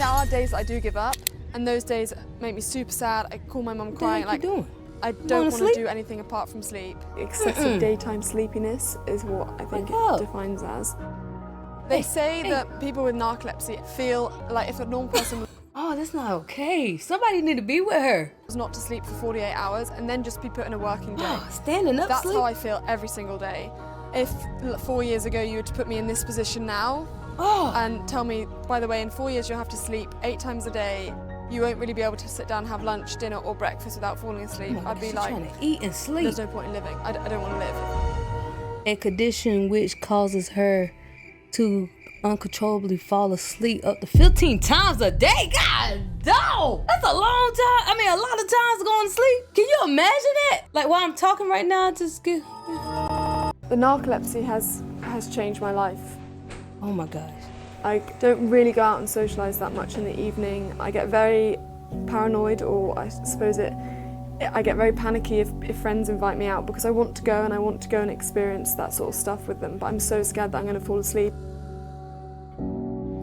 there are days I do give up, and those days make me super sad. I call my mum crying. What are you doing? I don't want to do anything apart from sleep. Excessive daytime sleepiness is what I think it defines as. They say that people with narcolepsy feel like if a normal person oh, that's not okay. Somebody need to be with her. was not to sleep for 48 hours and then just be put in a working day. Standing up That's sleep? how I feel every single day. If 4 years ago you were to put me in this position now and tell me, by the way, in 4 years you'll have to sleep 8 times a day, you won't really be able to sit down, have lunch, dinner or breakfast without falling asleep. I'd be like, trying to eat and sleep. There's no point in living. I don't want to live. A condition which causes her to uncontrollably fall asleep up to 15 times a day. God, no! That's a long time. I mean, a lot of times going to sleep. Can you imagine it? Like while I'm talking right now, just get... The narcolepsy has changed my life. Oh my gosh. I don't really go out and socialise that much in the evening. I get very paranoid, or I suppose I get very panicky if friends invite me out because I want to go and experience that sort of stuff with them, but I'm so scared that I'm going to fall asleep.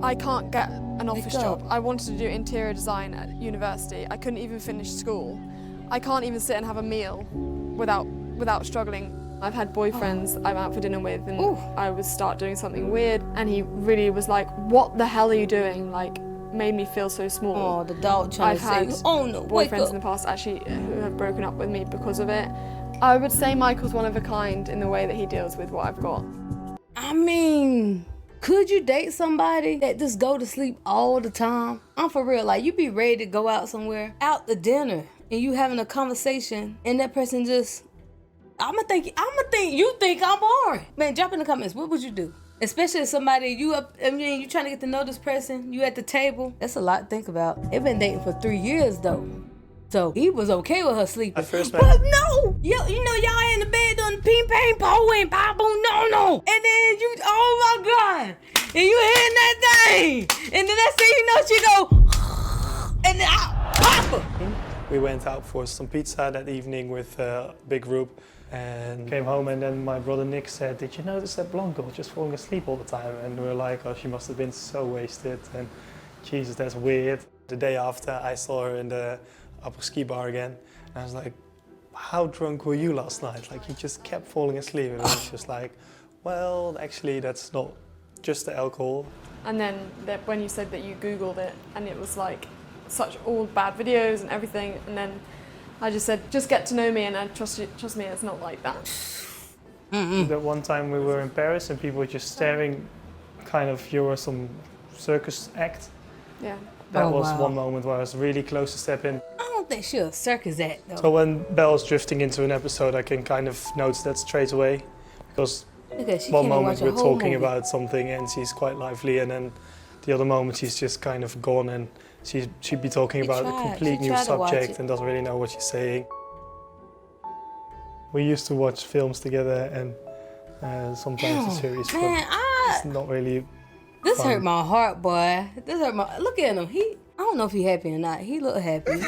I can't get an office job. I wanted to do interior design at university. I couldn't even finish school. I can't even sit and have a meal without struggling. I've had boyfriends I'm out for dinner with and I would start doing something weird and he really was like, what the hell are you doing? Like, made me feel so small. Oh, the dog trying to say, oh no, wake up. Boyfriends in the past actually who have broken up with me because of it. I would say Michael's one of a kind in the way that he deals with what I've got. I mean, could you date somebody that just go to sleep all the time? I'm for real, like you be ready to go out somewhere, out to dinner, and you having a conversation and that person just, I'ma think you think I'm boring. Man, drop in the comments, what would you do? Especially if somebody, you trying to get to know this person, you at the table. That's a lot to think about. They've been dating for 3 years though. So he was okay with her sleeping. But no! You know y'all in the bed doing the ping pong po and pop boom no. And then you, oh my God. And you hitting that thing. And then next thing you know, she go, and then I pop her. We went out for some pizza that evening with a big group and came home, and then my brother Nick said, did you notice that blonde girl just falling asleep all the time? And we were like, oh, she must have been so wasted, and Jesus, that's weird. The day after I saw her in the upper ski bar again, and I was like, how drunk were you last night? Like, you just kept falling asleep. And I was just like, well, actually that's not just the alcohol. And then when you said that you Googled it and it was like such all bad videos and everything, and then I just said, just get to know me, and I trust me, it's not like that. That one time we were in Paris and people were just staring, kind of, you were some circus act. Yeah. That was one moment where I was really close to step in. I don't think she's a circus act though. So when Belle's drifting into an episode, I can kind of notice that straight away, because one moment we're talking about something and she's quite lively, and then the other moment she's just kind of gone and she'd be talking about a complete new subject and doesn't really know what she's saying. We used to watch films together and sometimes the series, but it's not really This hurt my heart, boy. This hurt my, look at him. I don't know if he's happy or not. He look happy.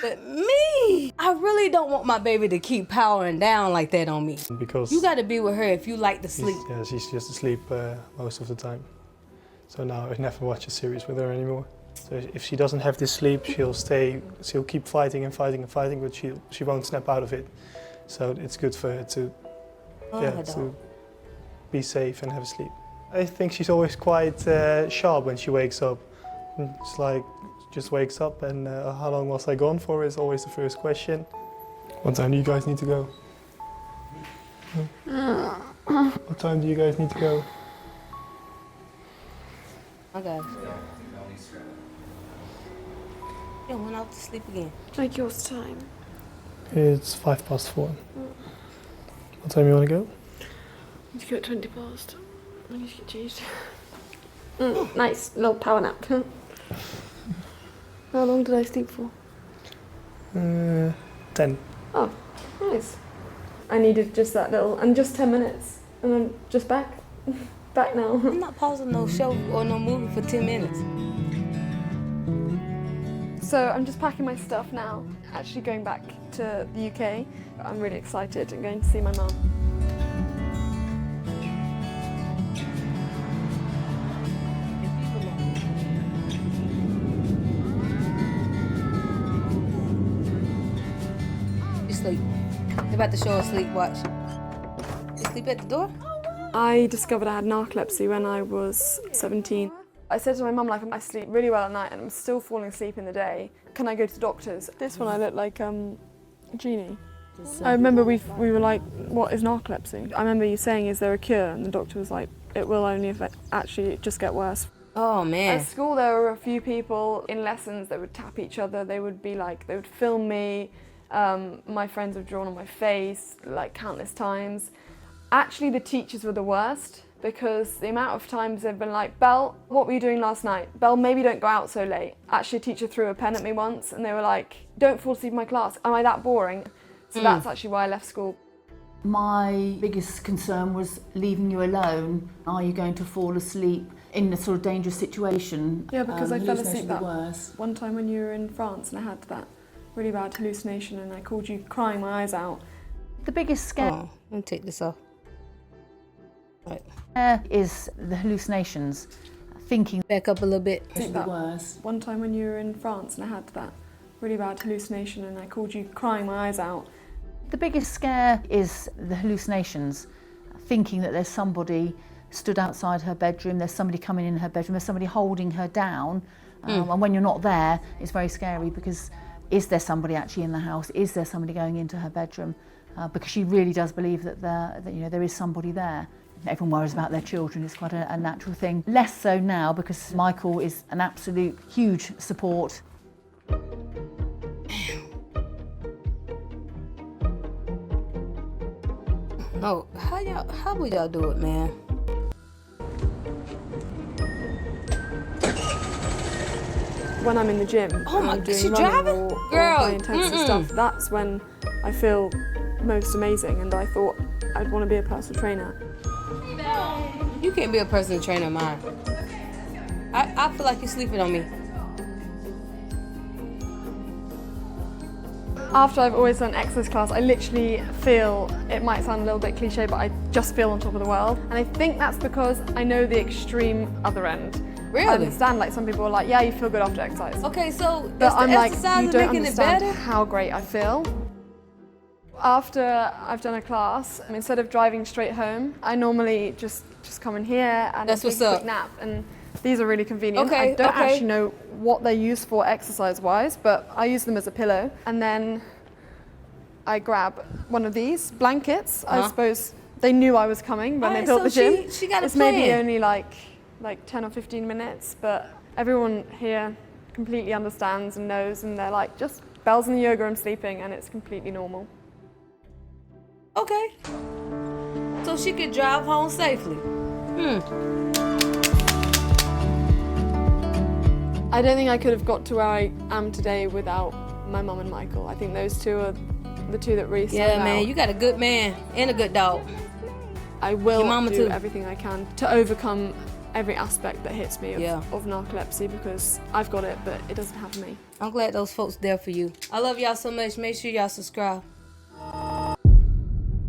But me, I really don't want my baby to keep powering down like that on me. Because you gotta be with her if you like to sleep. Yeah, she's just asleep most of the time. So now I never watch a series with her anymore. So if she doesn't have this sleep, she'll keep fighting and fighting and fighting, but she won't snap out of it. So it's good for her to be safe and have a sleep. I think she's always quite sharp when she wakes up. It's like, just wakes up and how long was I gone for is always the first question. What time do you guys need to go? What time do you guys need to go? Okay. Yeah, went out to sleep again. Like yours time? It's 4:05. What time you want to go? You go at 20 past. I need to get changed. Nice little power nap. How long did I sleep for? 10. Oh, nice. I needed just that little, and just 10 minutes, and I'm just back. Back now. I'm not pausing no show or no movie for 10 minutes. So I'm just packing my stuff now, actually going back to the UK. I'm really excited and going to see my mum. sleep. They're about to show us sleep. Watch. You sleep at the door? I discovered I had narcolepsy when I was 17. I said to my mum, like, I sleep really well at night and I'm still falling asleep in the day. Can I go to the doctors? This one I look like Jeannie. I remember we were like, what is narcolepsy? I remember you saying, is there a cure? And the doctor was like, it will only if it actually just get worse. Oh man. At school there were a few people in lessons that would tap each other. They would be like, they would film me. My friends have drawn on my face like countless times. Actually the teachers were the worst because the amount of times they've been like, Belle, what were you doing last night? Belle, maybe don't go out so late. Actually a teacher threw a pen at me once and they were like, don't fall asleep in my class. Am I that boring? So that's actually why I left school. My biggest concern was leaving you alone. Are you going to fall asleep in a sort of dangerous situation? Yeah, because I fell asleep hallucinations that are worse. one time when you were in France and I had that really bad hallucination and I called you crying my eyes out. The biggest scare Oh, let me take this off. Right. is the hallucinations, thinking Back up a little bit. Think that worse. one time when you were in France and I had that really bad hallucination and I called you crying my eyes out. The biggest scare is the hallucinations, thinking that there's somebody stood outside her bedroom, there's somebody coming in her bedroom, there's somebody holding her down, and when you're not there, it's very scary because is there somebody actually in the house? Is there somebody going into her bedroom? Because she really does believe that there is somebody there. Everyone worries about their children, it's quite a natural thing. Less so now because Michael is an absolute huge support. Oh, how would y'all do it, man? When I'm in the gym, Oh my and I'm God, doing she running driving? or Girl, high intensity stuff, that's when I feel most amazing and I thought I'd want to be a personal trainer. You can't be a personal trainer of mine. I feel like you're sleeping on me. After I've always done exercise class, I literally feel, it might sound a little bit cliche, but I just feel on top of the world. And I think that's because I know the extreme other end. Really? I understand, like some people are like, yeah, you feel good after exercise. Okay, so But is I'm the like, exercise you don't making it understand better? how great I feel. After I've done a class, instead of driving straight home, I normally just come in here and That's take what's a up. quick nap. And these are really convenient. Okay, I don't okay. actually know what they're used for exercise-wise, but I use them as a pillow. And then I grab one of these blankets. I suppose they knew I was coming when they built the gym. She got a It's maybe plan. only like 10 or 15 minutes, but everyone here completely understands and knows, and they're like, just Belle's in the yoga, I'm sleeping, and it's completely normal. Okay. So she could drive home safely. I don't think I could have got to where I am today without my mum and Michael. I think those two are the two that really stand out. Yeah, man, you got a good man and a good dog. I will Your mama do too. everything I can to overcome every aspect that hits me Yeah. of narcolepsy, because I've got it, but it doesn't have me. I'm glad those folks there for you. I love y'all so much. Make sure y'all subscribe.